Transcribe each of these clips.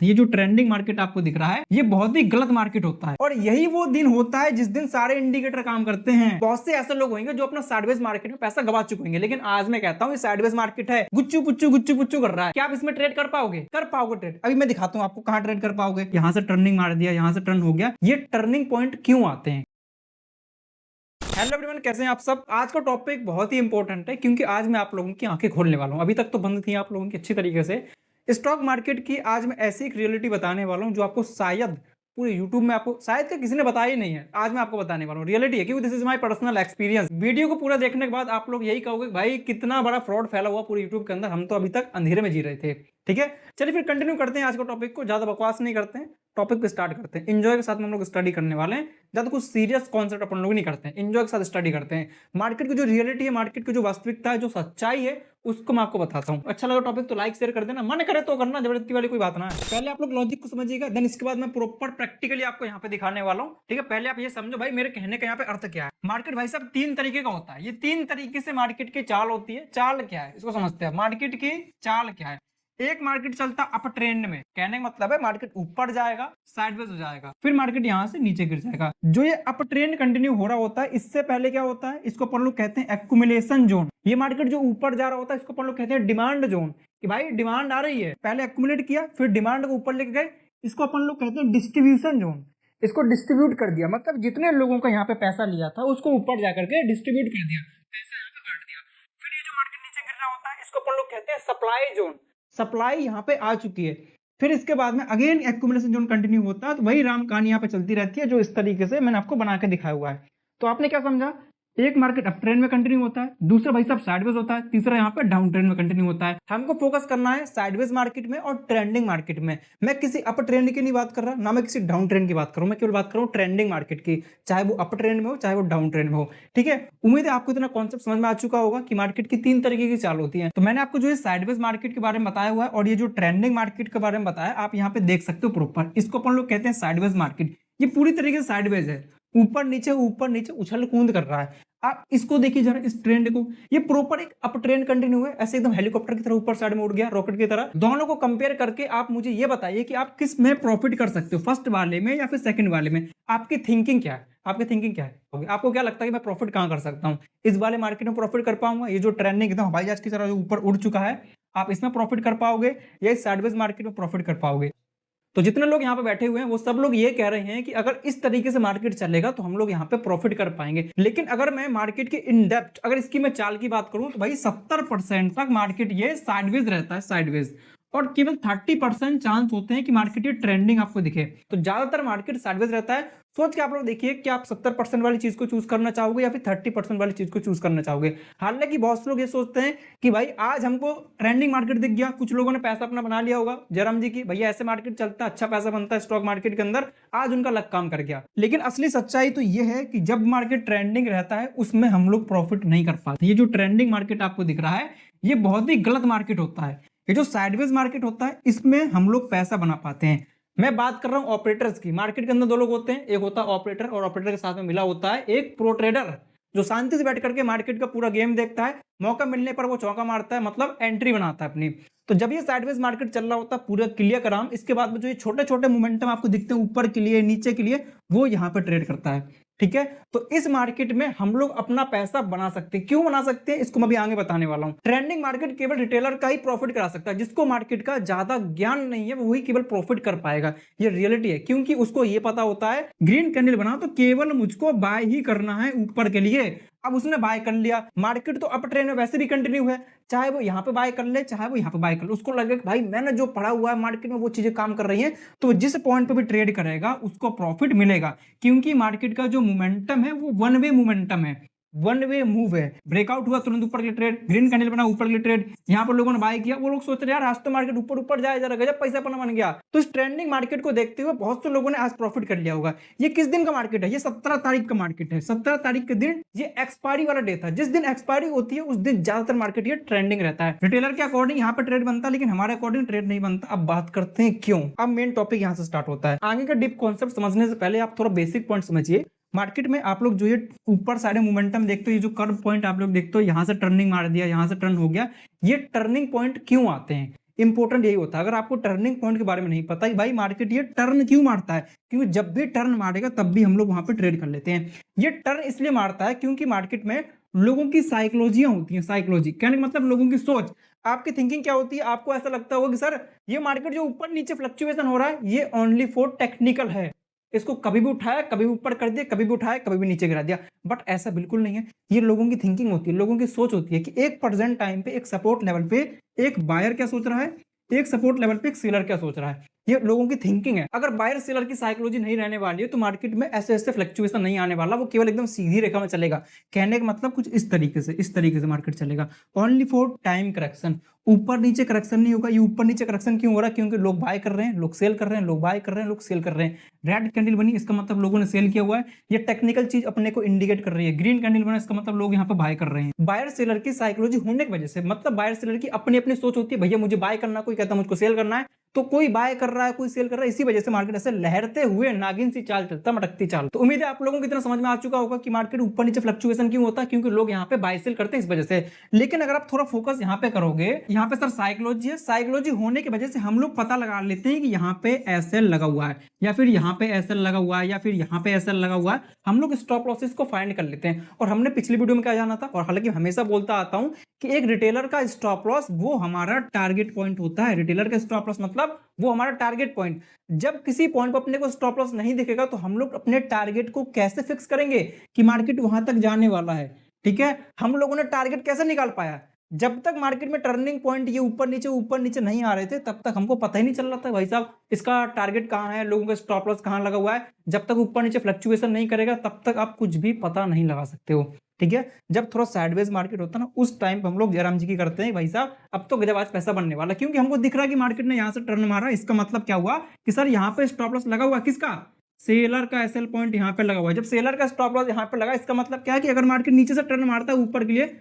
ये जो trending market आपको दिख रहा है ये बहुत ही गलत मार्केट होता है और यही वो दिन होता है जिस दिन सारे इंडिकेटर काम करते हैं। बहुत से ऐसे लोग होंगे जो अपना साइडवेज मार्केट में पैसा गवा चुके होंगे, लेकिन आज मैं कहता हूँ ये साइडवेज मार्केट है, गुच्चू पुच्चू कर रहा है। क्या आप इसमें ट्रेड कर पाओगे? कर पाओगे ट्रेड? अभी मैं दिखाता हूँ आपको कहाँ ट्रेड कर पाओगे। यहाँ से टर्निंग मार दिया, यहाँ से टर्न हो गया। ये टर्निंग पॉइंट क्यों आते हैं? हेलो एवरीवन, कैसे हैं आप सब। आज का टॉपिक बहुत ही इंपॉर्टेंट है क्योंकि आज मैं आप लोगों की आंखें खोलने वाला हूं। अभी तक तो बंद थी आप लोगों की अच्छी तरीके से। स्टॉक मार्केट की आज मैं ऐसी एक रियलिटी बताने वाला हूं जो आपको शायद पूरे यूट्यूब में आपको शायद किसी ने बताया ही नहीं है। आज मैं आपको बताने वाला हूं, रियलिटी है क्योंकि this is my personal experience. Video को पूरा देखने के बाद आप लोग यही कहोगे भाई कितना बड़ा फ्रॉड फैला हुआ पूरे यूट्यूब के अंदर, हम तो अभी तक अंधेरे में जी रहे थे। ठीक है, चलिए फिर कंटिन्यू करते हैं आज का टॉपिक को, ज्यादा बकवास नहीं करते हैं, टॉपिक पे स्टार्ट करते हैं। एंजॉय के साथ हम लोग स्टडी करने वाले हैं, ज्यादा कुछ सीरियस कॉन्सेप्ट अपन लोग नहीं करते हैं, एंजॉय के साथ स्टडी करते हैं। मार्केट की जो रियलिटी है, मार्केट की जो वास्तविकता है, जो सच्चाई है, उसको मैं आपको बताता हूं। अच्छा लगा टॉपिक तो लाइक शेयर कर देना, मन करे तो करना, जबरदस्ती वाली कोई बात ना है। पहले आप लोग लॉजिक को समझिएगा, देन इसके बाद मैं प्रॉपर प्रैक्टिकली आपको यहाँ पे दिखाने वाला हूँ। ठीक है, पहले आप ये समझो भाई मेरे कहने का यहाँ पे अर्थ क्या है। मार्केट भाई साहब तीन तरीके का होता है, ये तीन तरीके से मार्केट की चाल होती है। चाल क्या है इसको समझते हैं, मार्केट की चाल क्या है। एक मार्केट चलता अप ट्रेंड में, कहने का मतलब है मार्केट ऊपर जाएगा, साइडवेज हो जाएगा, फिर मार्केट यहां से नीचे गिर जाएगा। जो ये अप ट्रेंड कंटिन्यू हो रहा होता है, इससे पहले क्या होता है, इसको अपन लोग कहते हैं एक्युमुलेशन जोन। ये मार्केट जो ऊपर जा रहा होता है इसको अपन लोग कहते हैं डिमांड जोन, कि भाई डिमांड आ रही है, पहले एक्युमुलेट किया फिर डिमांड को ऊपर लेके गए, इसको अपन लोग कहते हैं डिस्ट्रीब्यूशन जोन। इसको डिस्ट्रीब्यूट कर दिया, मतलब जितने लोगों का यहाँ पे पैसा लिया था उसको ऊपर जाकर के डिस्ट्रीब्यूट कर दिया, पैसा यहाँ पे बांट दिया। फिर ये जो मार्केट नीचे गिर रहा होता है इसको अपन लोग कहते हैं सप्लाई जोन। सप्लाई यहाँ पे आ चुकी है, फिर इसके बाद में अगेन एक्युमुलेशन जोन कंटिन्यू होता है। तो वही राम कहानी यहाँ पे चलती रहती है जो इस तरीके से मैंने आपको बना के दिखाया हुआ है। तो आपने क्या समझा, एक मार्केट अप ट्रेंड में कंटिन्यू होता है, दूसरा भाई साहब साइडवेज होता है, तीसरा यहाँ पे डाउन ट्रेंड में कंटिन्यू होता है। हमको फोकस करना है साइडवेज मार्केट में और ट्रेंडिंग मार्केट में। मैं किसी अप ट्रेंड की नहीं बात कर रहा, ना मैं किसी डाउन ट्रेंड की बात कर रहा हूं, मैं केवल बात कर रहा हूं ट्रेंडिंग मार्केट की, चाहे वो अप ट्रेंड में हो चाहे वो डाउन ट्रेंड में हो। ठीक है, उम्मीद है आपको इतना कॉन्सेप्ट समझ में आ चुका होगा कि मार्केट की तीन तरीके की चाल होती है। तो मैंने आपको जो है साइडवेज मार्केट के बारे में बताया हुआ है और ये जो ट्रेंडिंग मार्केट के बारे में बताया, आप यहाँ पे देख सकते हो प्रॉपर। इसको अपन लोग कहते हैं साइडवेज मार्केट। ये पूरी तरीके से साइडवेज है, ऊपर नीचे उछल कूद कर रहा है। आप इसको देखिए जरा, इस ट्रेंड को, ये प्रॉपर एक अप ट्रेंड कंटिन्यू है, ऐसे एकदम हेलीकॉप्टर की तरह ऊपर साइड में उड़ गया, रॉकेट की तरह। दोनों को कंपेयर करके आप मुझे ये बताइए कि आप किस में प्रॉफिट कर सकते हो, फर्स्ट वाले में या फिर सेकंड वाले में। आपकी थिंकिंग क्या है, आपकी थिंकिंग क्या है, आपको क्या लगता है कि मैं प्रॉफिट कहां कर सकता हूं, इस वाले मार्केट में प्रॉफिट कर पाऊंगा, ये जो ट्रेंडिंग एकदम हवाई जहाज की तरह जो ऊपर उड़ चुका है, आप इसमें प्रॉफिट कर पाओगे या इस साइडवेज मार्केट में प्रॉफिट कर पाओगे। तो जितने लोग यहाँ पे बैठे हुए हैं वो सब लोग ये कह रहे हैं कि अगर इस तरीके से मार्केट चलेगा तो हम लोग यहाँ पे प्रॉफिट कर पाएंगे। लेकिन अगर मैं मार्केट की इन डेप्थ, अगर इसकी मैं चाल की बात करूं तो भाई 70% तक मार्केट ये साइडवेज रहता है, साइडवेज, और केवल 30% चांस होते हैं कि मार्केट ये ट्रेंडिंग आपको दिखे। तो ज्यादातर मार्केट साइडवेज रहता है। सोच के आप लोग देखिए कि आप 70% वाली चीज को चूज करना चाहोगे या फिर 30% वाली चीज को चूज करना चाहोगे। हालांकि बहुत से लोग ये सोचते हैं कि भाई आज हमको ट्रेंडिंग मार्केट दिख गया, कुछ लोगों ने पैसा अपना बना लिया होगा जयराम जी की, भैया ऐसे मार्केट चलता है, अच्छा पैसा बनता है स्टॉक मार्केट के अंदर, आज उनका लक काम कर गया। लेकिन असली सच्चाई तो ये है कि जब मार्केट ट्रेंडिंग रहता है उसमें हम लोग प्रॉफिट नहीं कर पाते। ये जो ट्रेंडिंग मार्केट आपको दिख रहा है ये बहुत ही गलत मार्केट होता है। ये जो साइडवेज मार्केट होता है इसमें हम लोग पैसा बना पाते हैं। मैं बात कर रहा हूं ऑपरेटर्स की। मार्केट के अंदर दो लोग होते हैं, एक होता है ऑपरेटर और ऑपरेटर के साथ में मिला होता है एक प्रो ट्रेडर, जो शांति से बैठ करके मार्केट का पूरा गेम देखता है, मौका मिलने पर वो चौका मारता है, मतलब एंट्री बनाता है अपनी। तो जब ये साइडवेज मार्केट चल रहा होता है पूरा क्लियर कराम, इसके बाद में जो ये छोटे छोटे मोमेंटम आपको दिखते हैं ऊपर के लिए नीचे के लिए, वो यहाँ पे ट्रेड करता है। ठीक है, तो इस मार्केट में हम लोग अपना पैसा बना सकते हैं। क्यों बना सकते हैं इसको मैं भी आगे बताने वाला हूं। ट्रेंडिंग मार्केट केवल रिटेलर का ही प्रॉफिट करा सकता है, जिसको मार्केट का ज्यादा ज्ञान नहीं है वही केवल प्रॉफिट कर पाएगा। ये रियलिटी है, क्योंकि उसको ये पता होता है ग्रीन कैंडल बना तो केवल मुझको बाय ही करना है ऊपर के लिए। अब उसने बाय कर लिया, मार्केट तो अप ट्रेंड में वैसे भी कंटिन्यू है, चाहे वो यहाँ पे बाय कर ले चाहे वो यहाँ पे बाय कर ले, उसको लगे भाई मैंने जो पढ़ा हुआ है मार्केट में वो चीजें काम कर रही हैं, तो जिस पॉइंट पे भी ट्रेड करेगा उसको प्रॉफिट मिलेगा। क्योंकि मार्केट का जो मोमेंटम है वो वन वे मोमेंटम है, वन वे मूव है। ब्रेकआउट हुआ तुरंत ऊपर के लिए ट्रेड, ग्रीन कैंडल बना ऊपर के लिए ट्रेड, यहाँ पर लोगों ने बाय किया, वो लोग सोच रहे यार आज तो मार्केट ऊपर ऊपर जाए, जरा गजब पैसा अपना बन गया। तो इस ट्रेंडिंग मार्केट को देखते हुए बहुत से लोगों ने आज प्रॉफिट कर लिया होगा। ये किस दिन का मार्केट है, ये 17 तारीख का मार्केट है। 17 तारीख के दिन ये एक्सपायरी वाला डे था, जिस दिन एक्सपायरी होती है उस दिन ज्यादातर मार्केट ये ट्रेंडिंग रहता है। रिटेलर के अकॉर्डिंग यहाँ पे ट्रेड बनता है, लेकिन हमारे अकॉर्डिंग ट्रेड नहीं बनता। अब बात करते हैं क्यों। अब मेन टॉपिक यहाँ से स्टार्ट होता है। आगे का डीप कॉन्सेप्ट समझने से पहले आप थोड़ा बेसिक पॉइंट समझिए। मार्केट में आप लोग जो ये ऊपर साइड मोमेंटम देखते हो, ये जो कर्व पॉइंट आप लोग देखते हो, यहां से टर्निंग मार दिया, यहां से टर्न हो गया, ये टर्निंग पॉइंट क्यों आते हैं, इंपॉर्टेंट यही होता है। अगर आपको टर्निंग पॉइंट के बारे में नहीं पता कि भाई मार्केट ये टर्न क्यों मारता है, क्योंकि जब भी टर्न मारेगा तब भी हम लोग वहां पे ट्रेड कर लेते हैं। ये टर्न इसलिए मारता है क्योंकि मार्केट में लोगों की साइकोलॉजियां होती हैं। साइकोलॉजी कहने का मतलब लोगों की सोच, आपकी थिंकिंग क्या होती है। आपको ऐसा लगता होगा कि सर ये मार्केट जो ऊपर नीचे फ्लक्चुएशन हो रहा है ये ओनली फॉर टेक्निकल है, इसको कभी भी उठाया कभी भी ऊपर कर दिया, कभी भी उठाया कभी भी नीचे गिरा दिया। बट ऐसा बिल्कुल नहीं है। ये लोगों की थिंकिंग होती है, लोगों की सोच होती है कि एक परसेंट टाइम पे एक सपोर्ट लेवल पे एक बायर क्या सोच रहा है, एक सपोर्ट लेवल पे एक सेलर क्या सोच रहा है। ये लोगों की थिंकिंग है। अगर बायर सेलर की साइकोलॉजी नहीं रहने वाली है तो मार्केट में ऐसे ऐसे फ्लक्चुएशन नहीं आने वाला, वो केवल एकदम सीधी रेखा में चलेगा। कहने का मतलब कुछ इस तरीके से मार्केट चलेगा, ओनली फॉर टाइम करेक्शन। ऊपर नीचे करेक्शन नहीं होगा। ये ऊपर नीचे करेक्शन क्यों हो रहा है, क्योंकि लोग बाय कर रहे हैं, लोग सेल कर रहे हैं, लोग बाय कर रहे हैं, लोग सेल कर रहे हैं। रेड कैंडल बनी इसका मतलब लोगों ने सेल किया हुआ है, ये टेक्निकल चीज अपने को इंडिकेट कर रही है। ग्रीन कैंडल बना इसका मतलब लोग यहाँ पे बाय कर रहे हैं। बायर सेलर की साइकोलॉजी होने की वजह से, मतलब बायर सेलर की अपनी अपनी सोच होती है, भैया मुझे बाय करना, कोई कहता है मुझको सेल करना है, तो कोई बाय कर रहा है कोई सेल कर रहा है। इसी वजह से मार्केट ऐसे लहरते हुए नागिन सी चाल चलता, मटकती चाल। तो उम्मीद है आप लोगों को इतना समझ में आ चुका होगा कि मार्केट ऊपर नीचे फ्लक्चुएशन क्यों होता है, क्योंकि लोग यहाँ पे बाय सेल करते हैं इस वजह से। लेकिन अगर आप थोड़ा फोकस यहाँ पे करोगे, यहाँ पे सर साइकोलॉजी है, साइकोलॉजी होने की वजह से हम लोग पता लगा लेते हैं कि यहाँ पे एसएल लगा हुआ है, या फिर यहाँ पे एसएल लगा हुआ है, या फिर यहाँ पे एसएल लगा हुआ है। हम लोग स्टॉप लॉसेस को फाइंड कर लेते हैं। और हमने पिछली वीडियो में क्या जाना था, और हालांकि हमेशा बोलता आता हूं कि एक रिटेलर का स्टॉप लॉस वो हमारा टारगेट पॉइंट होता है। रिटेलर का स्टॉप लॉस मतलब वो हमारा टारगेट पॉइंट। जब किसी पॉइंट पर अपने को स्टॉप लॉस नहीं दिखेगा तो हम लोग अपने टारगेट को कैसे फिक्स करेंगे कि मार्केट वहां तक जाने वाला है। ठीक है, हम लोगों ने टारगेट कैसे निकाल पाया, जब तक मार्केट में टर्निंग पॉइंट ये ऊपर नीचे नहीं आ रहे थे तब तक हमको पता ही नहीं चल रहा था भाई साहब इसका टारगेट कहां है, लोगों का स्टॉप लॉस कहां लगा हुआ है। जब तक ऊपर नीचे फ्लक्चुएशन नहीं करेगा तब तक आप कुछ भी पता नहीं लगा सकते हो। ठीक है, जब थोड़ा साइडवेज मार्केट होता है ना, उस टाइम पे हम लोग जयराम जी की करते हैं भाई साहब अब तो गजब आज पैसा बनने वाला, क्योंकि हमको दिख रहा है कि मार्केट ने यहाँ से टर्न मारा। इसका मतलब क्या हुआ कि सर यहाँ पे स्टॉप लॉस लगा हुआ किसका, सेलर का एसएल पॉइंट यहाँ पे लगा हुआ है। जब सेलर का स्टॉप लॉस यहाँ पे लगा इसका मतलब क्या है कि अगर मार्केट नीचे से टर्न मारता है ऊपर के लिए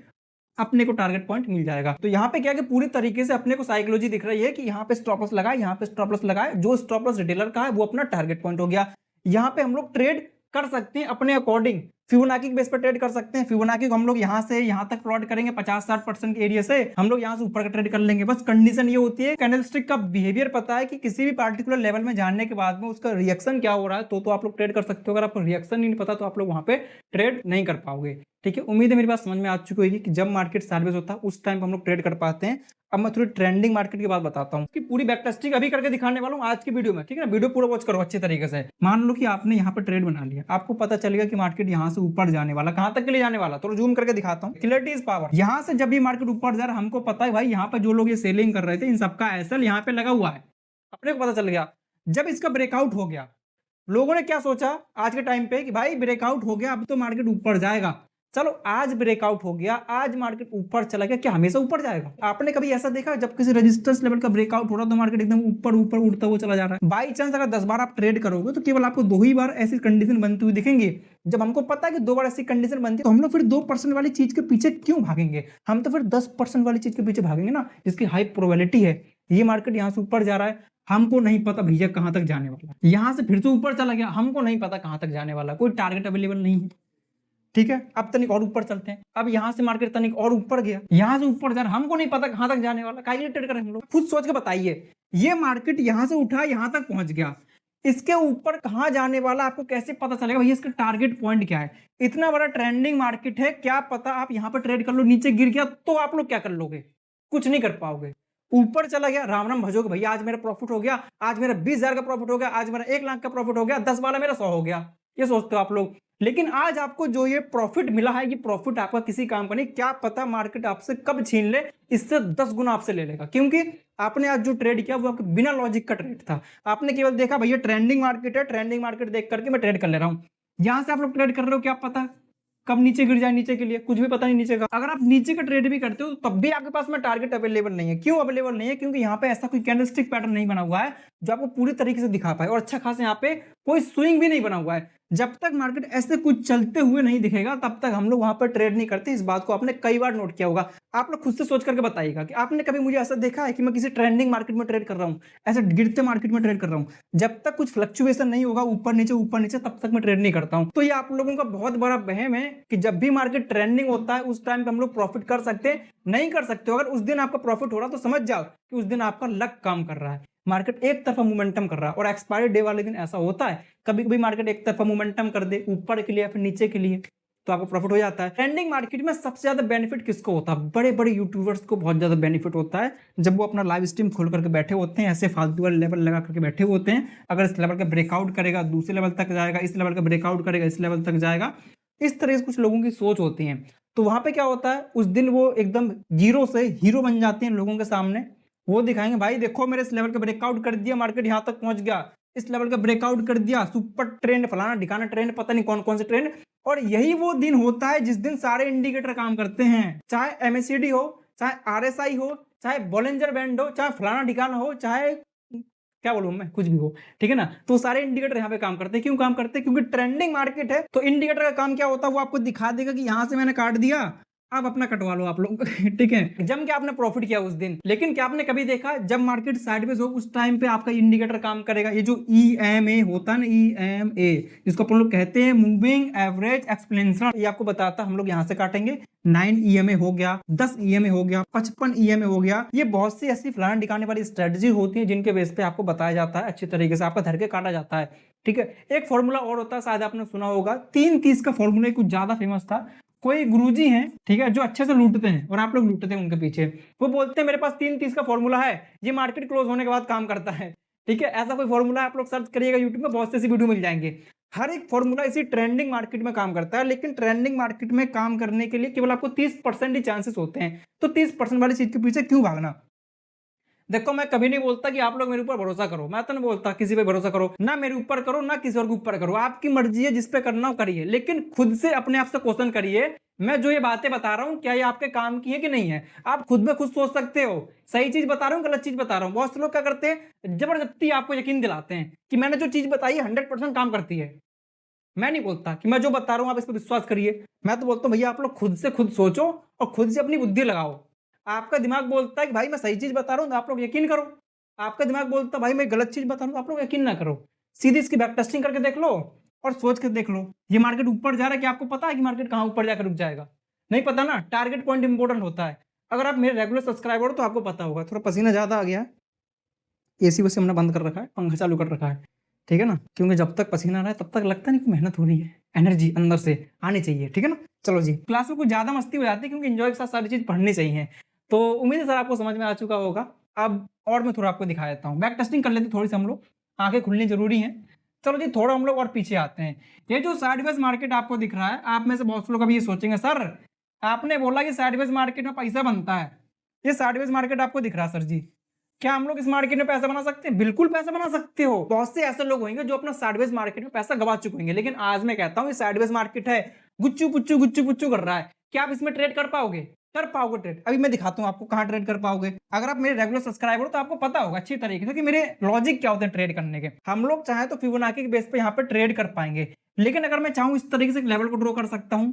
अपने को टारगेट पॉइंट मिल जाएगा। तो यहाँ पे क्या है कि पूरी तरीके से अपने को साइकोलॉजी दिख रही है कि यहाँ पे स्टॉप लॉस लगा है, यहाँ पे स्टॉप लॉस लगा है, जो स्टॉप लॉस रिटेलर का है वो अपना टारगेट पॉइंट हो गया। यहाँ पे हम लोग ट्रेड कर सकते हैं अपने अकॉर्डिंग, फिबोनाची के बेस पर ट्रेड कर सकते हैं। फिबोनाची को हम लोग यहाँ से यहाँ तक प्लॉट करेंगे 50-60% के एरिया से, हम लोग यहाँ से ऊपर का ट्रेड कर लेंगे। बस कंडीशन ये होती है कैंडलस्टिक का बिहेवियर पता है कि किसी भी पार्टिकुलर लेवल में जानने के बाद में उसका रिएक्शन क्या हो रहा है तो आप लोग ट्रेड कर सकते हो। अगर आपको रिएक्शन नहीं पता तो आप लोग वहां पे ट्रेड नहीं कर पाओगे। ठीक है, उम्मीद है मेरी बात समझ में आ चुकी होगी कि जब मार्केट साइडवेज होता है उस टाइम हम लोग ट्रेड कर पाते हैं। अब मैं थोड़ी ट्रेंडिंग मार्केट की बात बताता हूँ कि पूरी बैक टेस्टिंग अभी करके दिखाने वाला हूँ आज की वीडियो में। ठीक है ना, वीडियो पूरा वॉच करो अच्छे तरीके से। मान लो कि आपने यहाँ पे ट्रेड बना लिया, आपको पता चलेगा कि मार्केट यहाँ से ऊपर जाने वाला, कहां तक के लिए जाने वाला, तो जूम करके दिखाता हूँ। Clarity is power. यहाँ से जब भी मार्केट ऊपर जा रहा है हमको पता है भाई यहाँ पे जो लोग ये सेलिंग कर रहे थे इन सबका एसएल यहाँ पे लगा हुआ है, अपने को पता चल गया। जब इसका ब्रेकआउट हो गया लोगों ने क्या सोचा आज के टाइम पे कि भाई ब्रेकआउट हो गया अब तो मार्केट ऊपर जाएगा। चलो आज ब्रेकआउट हो गया, आज मार्केट ऊपर चला गया, क्या हमेशा ऊपर जाएगा? आपने कभी ऐसा देखा जब किसी रेजिस्टेंस लेवल का ब्रेकआउट हो रहा तो मार्केट एकदम ऊपर ऊपर उड़ता हुआ चला जा रहा है? बाई चांस अगर 10 बार आप ट्रेड करोगे तो केवल आपको 2 ही बार ऐसी कंडीशन बनती हुई दिखेंगी। जब हमको पता है कि 2 बार ऐसी कंडीशन बनती है तो हम लोग फिर 2% वाली चीज के पीछे क्यों भागेंगे? हम तो फिर 10% वाली चीज के पीछे भागेंगे ना जिसकी हाई प्रोबेबिलिटी है। ये मार्केट यहाँ से ऊपर जा रहा है, हमको नहीं पता भैया कहां तक जाने वाला, यहां से फिर से ऊपर चला गया, हमको नहीं पता कहां तक जाने वाला, कोई टारगेट अवेलेबल नहीं है। ठीक है, अब तनिक और ऊपर चलते हैं। अब यहां से मार्केट तनिक और ऊपर गया, यहां से ऊपर जा रहा, हमको नहीं पता कहां तक जाने वाला, काहे ट्रेड करें हम लोग? खुद सोच के बताइए। ये मार्केट यहां से उठा यहां तक पहुंच गया, इसके ऊपर कहां जाने वाला आपको कैसे पता चलेगा भैया इसका टारगेट पॉइंट क्या है? इतना बड़ा ट्रेंडिंग मार्केट है, क्या पता आप यहां पर ट्रेड कर लो, नीचे गिर गया तो आप लोग क्या कर लोगे? कुछ नहीं कर पाओगे। ऊपर चला गया राम राम भजोगे, भैया आज मेरा प्रॉफिट हो गया, आज मेरा 20,000 का प्रॉफिट हो गया, आज मेरा 1 लाख का प्रॉफिट हो गया, 10 वाला मेरा 100 हो गया, ये सोचते हो आप लोग। लेकिन आज आपको जो ये प्रॉफिट मिला है ये प्रॉफिट आपका किसी काम का नहीं, क्या पता मार्केट आपसे कब छीन ले, इससे 10 गुना आपसे ले लेगा। क्योंकि आपने आज जो ट्रेड किया वो आपके बिना लॉजिक का ट्रेड था। आपने केवल देखा भैया ट्रेंडिंग मार्केट है, ट्रेंडिंग मार्केट देख करके मैं ट्रेड कर ले रहा हूं। यहां से आप लोग ट्रेड कर रहे हो, क्या पता कब नीचे गिर जाए, नीचे के लिए कुछ भी पता नहीं नीचे का। अगर आप नीचे का ट्रेड भी करते हो तब भी आपके पास में टारगेट अवेलेबल नहीं है। क्यों अवेलेबल नहीं है? क्योंकि यहाँ पे ऐसा कोई कैंडलस्टिक पैटर्न नहीं बना हुआ है जो आपको पूरी तरीके से दिखा पाए, और अच्छा खासा यहाँ पे कोई स्विंग भी नहीं बना हुआ है। जब तक मार्केट ऐसे कुछ चलते हुए नहीं दिखेगा तब तक हम लोग वहां पर ट्रेड नहीं करते। इस बात को आपने कई बार नोट किया होगा। आप लोग खुद से सोच करके बताइएगा कि आपने कभी मुझे ऐसा देखा है कि मैं किसी ट्रेंडिंग मार्केट में ट्रेड कर रहा हूँ, ऐसे गिरते मार्केट में ट्रेड कर रहा हूँ। जब तक कुछ फ्लक्चुएशन नहीं होगा ऊपर नीचे तब तक मैं ट्रेड नहीं करता हूँ। तो ये आप लोगों का बहुत बड़ा वहम है कि जब भी मार्केट ट्रेंडिंग होता है उस टाइम पे हम लोग प्रॉफिट कर सकते हैं, नहीं कर सकते। अगर उस दिन आपका प्रॉफिट हो रहा तो समझ जाओ कि उस दिन आपका लक काम कर रहा है, मार्केट एक तरफा मोमेंटम कर रहा है। और एक्सपायरी डे वाले दिन ऐसा होता है, कभी कभी मार्केट एक तरफा मोमेंटम कर दे ऊपर के लिए या फिर नीचे के लिए, तो आपको प्रॉफिट हो जाता है। ट्रेंडिंग मार्केट में सबसे ज्यादा बेनिफिट किसको होता है? बड़े बड़े यूट्यूबर्स को बहुत ज्यादा बेनिफिट होता है जब वो अपना लाइव स्ट्रीम खोल करके बैठे होते हैं, ऐसे फालतू वाले लेवल लगा करके बैठे होते हैं। अगर इस लेवल का ब्रेकआउट करेगा दूसरे लेवल तक जाएगा, इस लेवल का ब्रेकआउट करेगा इस लेवल तक जाएगा, इस तरह से कुछ लोगों की सोच होती है। तो वहां पे क्या होता है, उस दिन वो एकदम जीरो से हीरो बन जाते हैं लोगों के सामने। वो दिखाएंगे भाई देखो मेरे इस लेवल का ब्रेकआउट कर दिया, मार्केट यहाँ तक पहुंच गया, इस लेवल का ब्रेकआउट कर दिया, सुपर ट्रेंड, फलाना ढिकाना ट्रेंड, पता नहीं कौन कौन से ट्रेंड। और यही वो दिन होता है जिस दिन सारे इंडिकेटर काम करते हैं, चाहे एमएससीडी हो, चाहे आरएसआई हो, चाहे बॉलिंजर बैंड हो, चाहे फलाना ढिकाना हो, चाहे क्या बोलूं मैं, कुछ भी हो, ठीक है ना। तो सारे इंडिकेटर यहाँ पे काम करते हैं। क्यों काम करते हैं? क्योंकि ट्रेंडिंग मार्केट है। तो इंडिकेटर का काम क्या होता है, वो आपको दिखा देगा कि यहां से मैंने काट दिया, आप अपना कटवा लो आप लोग ठीक है, जम के आपने प्रॉफिट किया उस दिन। लेकिन क्या आपने कभी देखा जब मार्केट साइडवेज हो उस टाइम पे आपका इंडिकेटर काम करेगा? ये जो EMA होता है ना, EMA, जिसको अपन लोग कहते हैं मूविंग एवरेज एक्सपोनेंशियल, ये आपको बताता हम लोग यहाँ से काटेंगे 9 EMA हो गया, 10 EMA हो गया, 55 EMA हो गया। ये बहुत सी ऐसी फलाना दिखाने वाली स्ट्रेटजी होती है जिनके बेस पे आपको बताया जाता है, अच्छी तरीके से आपका धर के काटा जाता है, ठीक है। एक फॉर्मूला और होता है, शायद आपने सुना होगा, 3-30 का फॉर्मूला कुछ ज्यादा फेमस था। कोई गुरुजी हैं, ठीक है, जो अच्छे से लूटते हैं और आप लोग लूटते हैं उनके पीछे। वो बोलते हैं मेरे पास 3-30 का फॉर्मूला है, ये मार्केट क्लोज होने के बाद काम करता है, ठीक है। ऐसा कोई फॉर्मूला आप लोग सर्च करिएगा यूट्यूब में, बहुत से ऐसी वीडियो मिल जाएंगे। हर एक फॉर्मूला इसी ट्रेंडिंग मार्केट में काम करता है। लेकिन ट्रेंडिंग मार्केट में काम करने के लिए केवल आपको 30% ही चांसेस होते हैं। तो 30% वाली चीज के पीछे क्यों भागना? देखो मैं कभी नहीं बोलता कि आप लोग मेरे ऊपर भरोसा करो, मैं तो नहीं बोलता किसी पे भरोसा करो, ना मेरे ऊपर करो ना किसी और के ऊपर करो, आपकी मर्जी है, जिस पे करना हो करिए। लेकिन खुद से अपने आप से क्वेश्चन करिए, मैं जो ये बातें बता रहा हूं क्या ये आपके काम की है कि नहीं है? आप खुद में खुद सोच सकते हो, सही चीज बता रहा हूँ गलत चीज बता रहा हूँ। बहुत से लोग क्या करते हैं, जबरदस्ती आपको यकीन दिलाते हैं कि मैंने जो चीज बताई 100% काम करती है। मैं नहीं बोलता कि मैं जो बता रहा हूं आप इस पर विश्वास करिए, मैं तो बोलता हूं भैया आप लोग खुद से खुद सोचो और खुद से अपनी बुद्धि लगाओ। आपका दिमाग बोलता है कि भाई मैं सही चीज बता रहा हूं तो आप लोग यकीन करो, आपका दिमाग बोलता है भाई मैं गलत चीज बता रहा हूं तो आप लोग यकीन ना करो। सीधी इसकी बैक टेस्टिंग करके देख लो और सोच के देख लो, ये मार्केट ऊपर जा रहा है कि आपको पता है कि मार्केट कहां ऊपर जाकर रुक जाएगा? नहीं पता ना। टारगेट पॉइंट इंपॉर्टेंट होता है। अगर आप मेरे रेगुलर सब्सक्राइबर हो तो आपको पता होगा। थोड़ा पसीना ज्यादा आ गया है, एसी वैसे हमने बंद कर रखा है, पंखा चालू कर रखा है, ठीक है ना, क्योंकि जब तक पसीना आ रहा है तब तक लगता नहीं कि मेहनत हो रही है, एनर्जी अंदर से आनी चाहिए, ठीक है ना। चलो जी, क्लास में कुछ ज्यादा मस्ती हो जाती है क्योंकि एंजॉय के साथ सारी चीज पढ़नी चाहिए। तो उम्मीद है सर आपको समझ में आ चुका होगा। अब और मैं थोड़ा आपको दिखा देता हूँ, बैक टेस्टिंग कर लेते थोड़ी सी हम लोग, आंखें खुलनी जरूरी है। चलो जी थोड़ा हम लोग और पीछे आते हैं। ये जो साइडवेज मार्केट आपको दिख रहा है, आप में से बहुत से लोग अभी ये सोचेंगे सर आपने बोला कि साइडवेज मार्केट में पैसा बनता है, ये साइडवेज मार्केट आपको दिख रहा है सर जी, क्या हम लोग इस मार्केट में पैसा बना सकते हैं? बिल्कुल पैसा बना सकते हो। बहुत से ऐसे लोग होंगे जो अपना साइडवेज मार्केट में पैसा गवा चुके होंगे, लेकिन आज मैं कहता हूं ये साइडवेज मार्केट है, गुच्चू पुच्चू गुच्चू पुच्चू कर रहा है। क्या आप इसमें ट्रेड कर पाओगे? कर पाओगे ट्रेड? अभी मैं दिखाता हूं आपको कहां ट्रेड कर पाओगे। अगर आप मेरे रेगुलर सब्सक्राइबर हो तो आपको पता होगा अच्छी तरीके से कि मेरे लॉजिक क्या होते हैं ट्रेड करने के। हम लोग चाहे तो फिबोनाची के बेस पे यहाँ पे ट्रेड कर पाएंगे, लेकिन अगर मैं चाहूं इस तरीके से लेवल को ड्रॉ कर सकता हूं,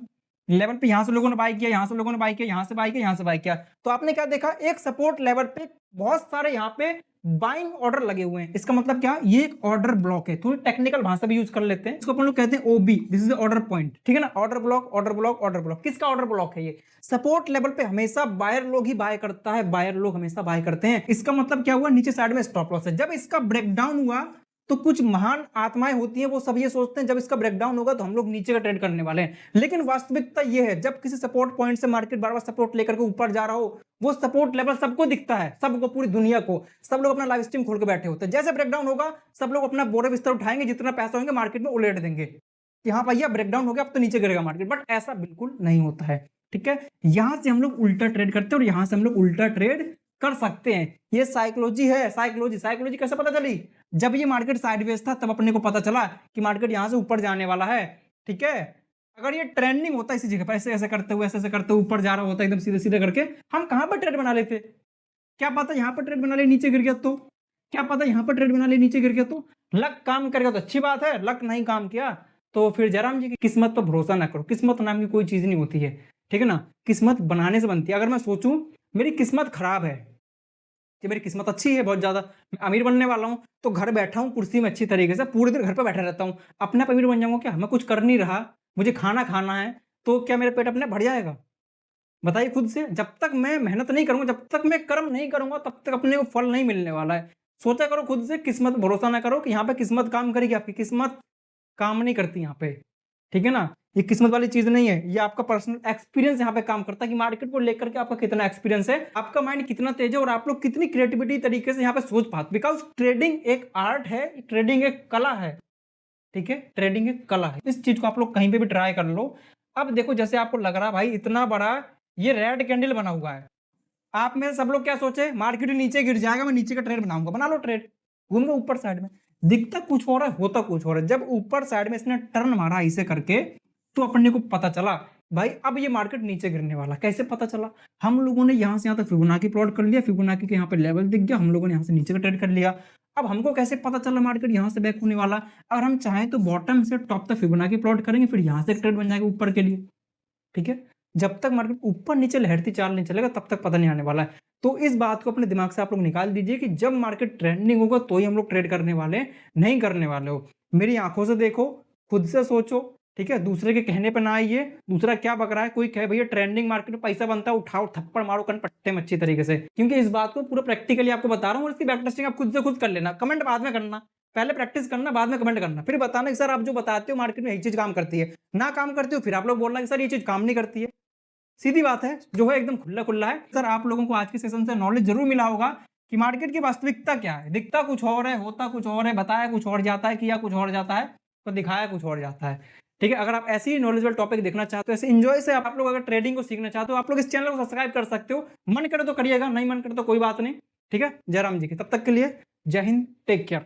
लेवल पे यहां से लोगों ने बाय किया, यहां से लोगों ने बाय किया, यहां से बाय किया, यहां से बाय किया, तो आपने क्या देखा, एक सपोर्ट लेवल पे बहुत सारे यहाँ पे बाइंग ऑर्डर लगे हुए हैं। इसका मतलब क्या, ये एक ऑर्डर ब्लॉक है। थोड़ी टेक्निकल भाषा भी यूज कर लेते हैं, इसको अपन लोग कहते हैं ओबी, दिस इज ऑर्डर पॉइंट, ठीक है ना। Order block, order block, order block, किसका ऑर्डर ब्लॉक है? ये सपोर्ट लेवल पे हमेशा बायर लोग ही बाय करता है, बायर लोग हमेशा बाय करते हैं। इसका मतलब क्या हुआ, नीचे साइड में स्टॉप लॉस है। जब इसका ब्रेकडाउन हुआ तो कुछ महान आत्माएं होती हैं, वो सब ये सोचते हैं जब इसका ब्रेकडाउन होगा तो हम लोग नीचे का ट्रेड करने वाले हैं। लेकिन वास्तविकता ये है, जब किसी सपोर्ट पॉइंट से मार्केट बार बार सपोर्ट लेकर के ऊपर जा रहा हो, वो सपोर्ट लेवल सबको दिखता है, सबको, पूरी दुनिया को, सब लोग अपना लाइव स्ट्रीम खोल के बैठे होते हैं। जैसे ब्रेकडाउन होगा सब लोग अपना बोरे बिस्तर उठाएंगे, जितना पैसा होंगे मार्केट में उलेट देंगे कि हाँ भैया ब्रेकडाउन हो गया अब तो नीचे गिरेगा मार्केट। बट ऐसा बिल्कुल नहीं होता है, ठीक है। यहां से हम लोग उल्टा ट्रेड करते हैं और यहां से हम लोग उल्टा ट्रेड कर सकते हैं। ये साइकोलॉजी है। साइकोलॉजी, साइकोलॉजी कैसे पता चली? जब ये मार्केट साइडवेज था तब अपने को पता चला कि मार्केट यहां से ऊपर जाने वाला है, ठीक है। अगर ये ट्रेंडिंग होता इसी जगह पर ऐसे ऐसे करते हुए, ऐसे ऐसे करते हुए ऊपर जा रहा होता एकदम सीधे सीधे करके, हम कहां पर ट्रेड बना लेते? क्या पता यहां पर ट्रेड बना ले नीचे गिर गया तो, क्या पता यहां पर ट्रेड बना ले नीचे गिर गया तो। लक काम करेगा तो अच्छी बात है, लक नहीं काम किया तो फिर जयराम जी की किस्मत पर भरोसा ना करो। किस्मत नाम की कोई चीज़ नहीं होती है, ठीक है ना। किस्मत बनाने से बनती है। अगर मैं सोचूं मेरी किस्मत खराब है कि मेरी किस्मत अच्छी है बहुत ज़्यादा, मैं अमीर बनने वाला हूँ, तो घर बैठा हूँ कुर्सी में अच्छी तरीके से, पूरे दिन घर पे बैठा रहता हूँ, अपने आप अमीर बन जाऊँगा क्या? मैं कुछ कर नहीं रहा, मुझे खाना खाना है, तो क्या मेरा पेट अपने आप भर जाएगा? बताइए खुद से। जब तक मैं मेहनत नहीं करूँगा, जब तक मैं कर्म नहीं करूँगा, तब तक अपने को फल नहीं मिलने वाला है। सोचा करो खुद से, किस्मत भरोसा ना करो कि यहाँ पे किस्मत काम करेगी आपकी, किस्मत काम नहीं करती यहाँ पे, ठीक है ना? ये किस्मत वाली चीज़ नहीं है, ये आपका पर्सनल एक्सपीरियंस यहाँ पे काम करता है कि मार्केट को लेकर के आपका कितना एक्सपीरियंस है, आपका माइंड कितना तेज है और आप लोग कितनी क्रिएटिविटी तरीके से यहाँ पे सोच पाते। बिकॉज़ ट्रेडिंग एक आर्ट है, ट्रेडिंग एक कला है, ठीक है? ट्रेडिंग एक कला है। इस चीज़ को आप लोग कहीं पे भी ट्राई कर लो। अब देखो जैसे आपको लग रहा है भाई इतना बड़ा ये रेड कैंडल बना हुआ है। आप में से सब लोग क्या सोचे मार्केट नीचे गिर जाएगा, मैं नीचे का ट्रेड बनाऊँगा। बना लो ट्रेड, घूम गए ऊपर साइड में। दिखता कुछ और है, होता कुछ और है। जब ऊपर साइड में इसने टर्न मारा ऐसे करके, तो अपने को पता चला भाई अब ये मार्केट नीचे गिरने वाला। कैसे पता चला? हम लोगों ने यहाँ से यहाँ तक फिबोनाची प्लॉट कर लिया, फिबोनाची के यहाँ पे लेवल दिख गया, हम लोगों ने यहाँ से नीचे का ट्रेड कर लिया। अब हमको कैसे पता चला मार्केट यहाँ से बैक होने वाला? अगर हम चाहें तो बॉटम से टॉप तक फिबोनाची प्लॉट करेंगे, फिर यहाँ से एक ट्रेड बन जाएगा ऊपर के लिए, ठीक है? जब तक मार्केट ऊपर नीचे लहरती चाल नहीं चलेगा तब तक पता नहीं आने वाला है। तो इस बात को अपने दिमाग से आप लोग निकाल दीजिए कि जब मार्केट ट्रेंडिंग होगा तो ही हम लोग ट्रेड करने वाले हैं, नहीं करने वाले हो। मेरी आंखों से देखो, खुद से सोचो, ठीक है? दूसरे के कहने पे ना आइए। दूसरा क्या बक रहा है, कोई कहे भैया ट्रेंडिंग मार्केट में पैसा बनता है, उठाओ थप्पड़ मारो कनपट्टे में अच्छी तरीके से। क्योंकि इस बात को पूरा प्रैक्टिकली आपको बता रहा हूँ और इसकी बैक टेस्टिंग आप खुद से खुद कर लेना। कमेंट बाद में करना, पहले प्रैक्टिस करना, बाद में कमेंट करना, फिर बताना कि सर आप जो बताते हो मार्केट में यही चीज काम करती है। ना काम करती हो फिर आप लोग बोलना कि सर ये चीज काम नहीं करती है। सीधी बात है, जो है एकदम खुला-खुला है। सर आप लोगों को आज के सेशन से नॉलेज ज़रूर मिला होगा कि मार्केट की वास्तविकता क्या है। दिखता कुछ और है, होता कुछ और है, बताया कुछ और जाता है, किया कुछ और जाता है, तो दिखाया कुछ और जाता है। ठीक है? अगर आप ऐसे ही नॉलेजेबल टॉपिक देखना चाहते हो, ऐसे एन्जॉय से आप लोग अगर ट्रेडिंग को सीखना चाहते हो, आप लोग इस चैनल को सब्सक्राइब कर सकते हो। मन करे तो करिएगा, नहीं मन करे तो कोई बात नहीं। ठीक है? जयराम जी की। तब तक के लिए जय हिंद, टेक केयर।